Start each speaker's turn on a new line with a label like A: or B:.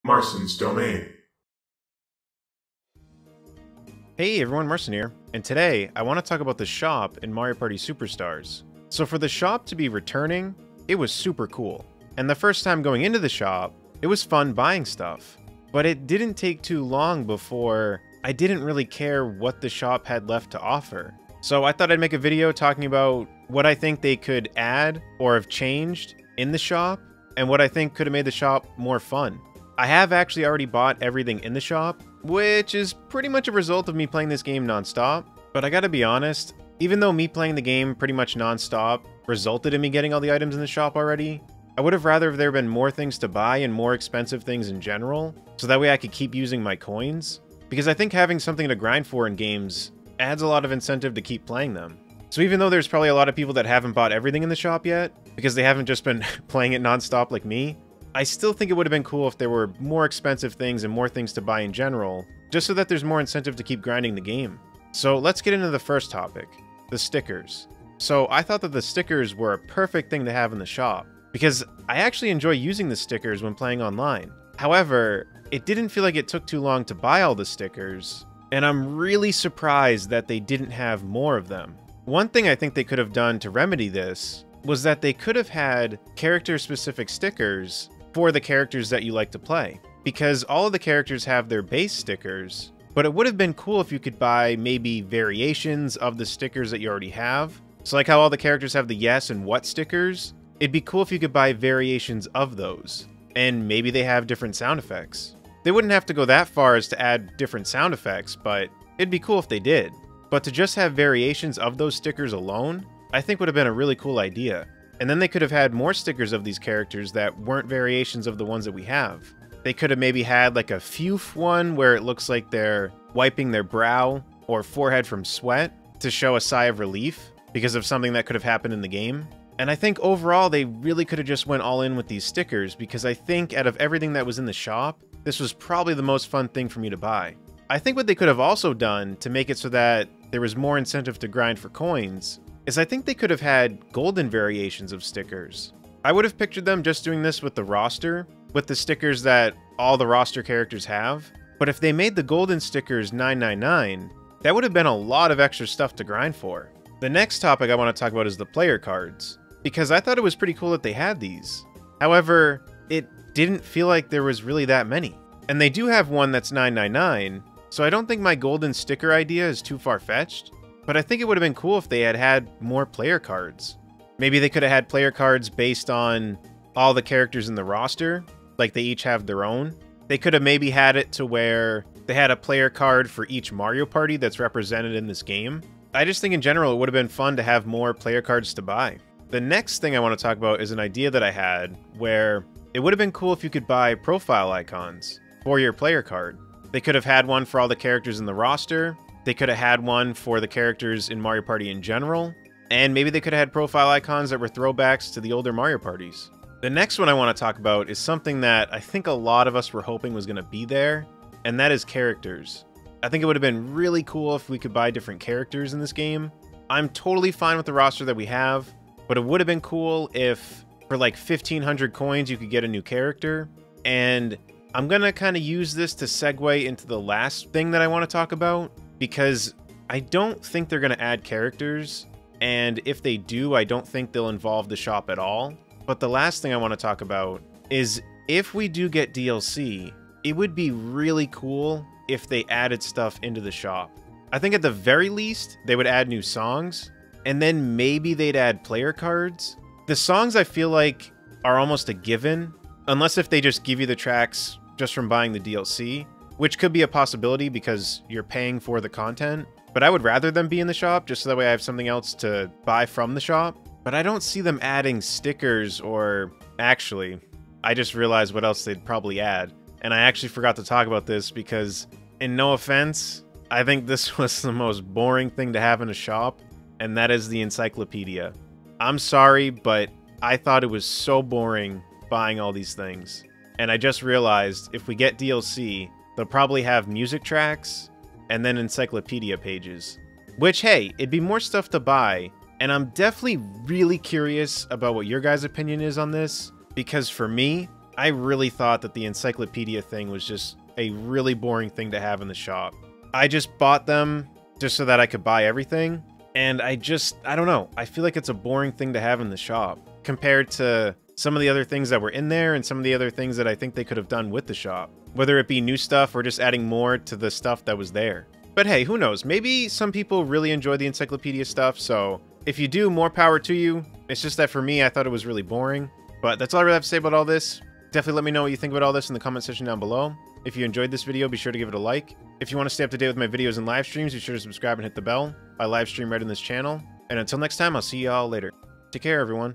A: Marston's Domain.
B: Hey everyone, Marson here, and today I want to talk about the shop in Mario Party Superstars. So for the shop to be returning, it was super cool. And the first time going into the shop, it was fun buying stuff. But it didn't take too long before I didn't really care what the shop had left to offer. So I thought I'd make a video talking about what I think they could add or have changed in the shop, and what I think could have made the shop more fun. I have actually already bought everything in the shop, which is pretty much a result of me playing this game non-stop. But I gotta be honest, even though me playing the game pretty much non-stop resulted in me getting all the items in the shop already, I would have rather there been more things to buy and more expensive things in general, so that way I could keep using my coins. Because I think having something to grind for in games adds a lot of incentive to keep playing them. So even though there's probably a lot of people that haven't bought everything in the shop yet, because they haven't just been playing it non-stop like me, I still think it would have been cool if there were more expensive things and more things to buy in general, just so that there's more incentive to keep grinding the game. So let's get into the first topic, the stickers. So I thought that the stickers were a perfect thing to have in the shop, because I actually enjoy using the stickers when playing online. However, it didn't feel like it took too long to buy all the stickers, and I'm really surprised that they didn't have more of them. One thing I think they could have done to remedy this was that they could have had character-specific stickers for the characters that you like to play. Because all of the characters have their base stickers, but it would have been cool if you could buy maybe variations of the stickers that you already have. So like how all the characters have the yes and what stickers, it'd be cool if you could buy variations of those. And maybe they have different sound effects. They wouldn't have to go that far as to add different sound effects, but it'd be cool if they did. But to just have variations of those stickers alone, I think would have been a really cool idea. And then they could have had more stickers of these characters that weren't variations of the ones that we have. They could have maybe had like a Fewf one where it looks like they're wiping their brow or forehead from sweat to show a sigh of relief because of something that could have happened in the game. And I think overall they really could have just went all in with these stickers, because I think out of everything that was in the shop, this was probably the most fun thing for me to buy. I think what they could have also done to make it so that there was more incentive to grind for coins is I think they could have had golden variations of stickers. I would have pictured them just doing this with the roster, with the stickers that all the roster characters have. But if they made the golden stickers 999, that would have been a lot of extra stuff to grind for. The next topic I want to talk about is the player cards, because I thought it was pretty cool that they had these. However, it didn't feel like there was really that many. And they do have one that's 999, so I don't think my golden sticker idea is too far-fetched. But I think it would have been cool if they had had more player cards. Maybe they could have had player cards based on all the characters in the roster, like they each have their own. They could have maybe had it to where they had a player card for each Mario Party that's represented in this game. I just think in general it would have been fun to have more player cards to buy. The next thing I want to talk about is an idea that I had where it would have been cool if you could buy profile icons for your player card. They could have had one for all the characters in the roster. They could have had one for the characters in Mario Party in general, and maybe they could have had profile icons that were throwbacks to the older Mario Parties. The next one I want to talk about is something that I think a lot of us were hoping was going to be there, and that is characters. I think it would have been really cool if we could buy different characters in this game. I'm totally fine with the roster that we have, but it would have been cool if for like 1,500 coins you could get a new character. And I'm going to kind of use this to segue into the last thing that I want to talk about, because I don't think they're going to add characters, and if they do, I don't think they'll involve the shop at all. But the last thing I want to talk about is if we do get DLC, it would be really cool if they added stuff into the shop. I think at the very least, they would add new songs, and then maybe they'd add player cards. The songs I feel like are almost a given, unless if they just give you the tracks just from buying the DLC, which could be a possibility because you're paying for the content. But I would rather them be in the shop, just so that way I have something else to buy from the shop. But I don't see them adding stickers, or actually, I just realized what else they'd probably add. And I actually forgot to talk about this because, in no offense, I think this was the most boring thing to have in a shop, and that is the encyclopedia. I'm sorry, but I thought it was so boring buying all these things. And I just realized if we get DLC, they'll probably have music tracks and then encyclopedia pages. Which, hey, it'd be more stuff to buy, and I'm definitely really curious about what your guys' opinion is on this, because for me, I really thought that the encyclopedia thing was just a really boring thing to have in the shop. I just bought them just so that I could buy everything, and I don't know, I feel like it's a boring thing to have in the shop compared to some of the other things that were in there and some of the other things that I think they could have done with the shop, whether it be new stuff or just adding more to the stuff that was there. But hey, who knows, maybe some people really enjoy the encyclopedia stuff, so if you do, more power to you. It's just that for me, I thought it was really boring. But that's all I really have to say about all this. Definitely let me know what you think about all this in the comment section down below. If you enjoyed this video, be sure to give it a like. If you want to stay up to date with my videos and live streams, be sure to subscribe and hit the bell. I live stream right on this channel. And until next time, I'll see y'all later. Take care, everyone.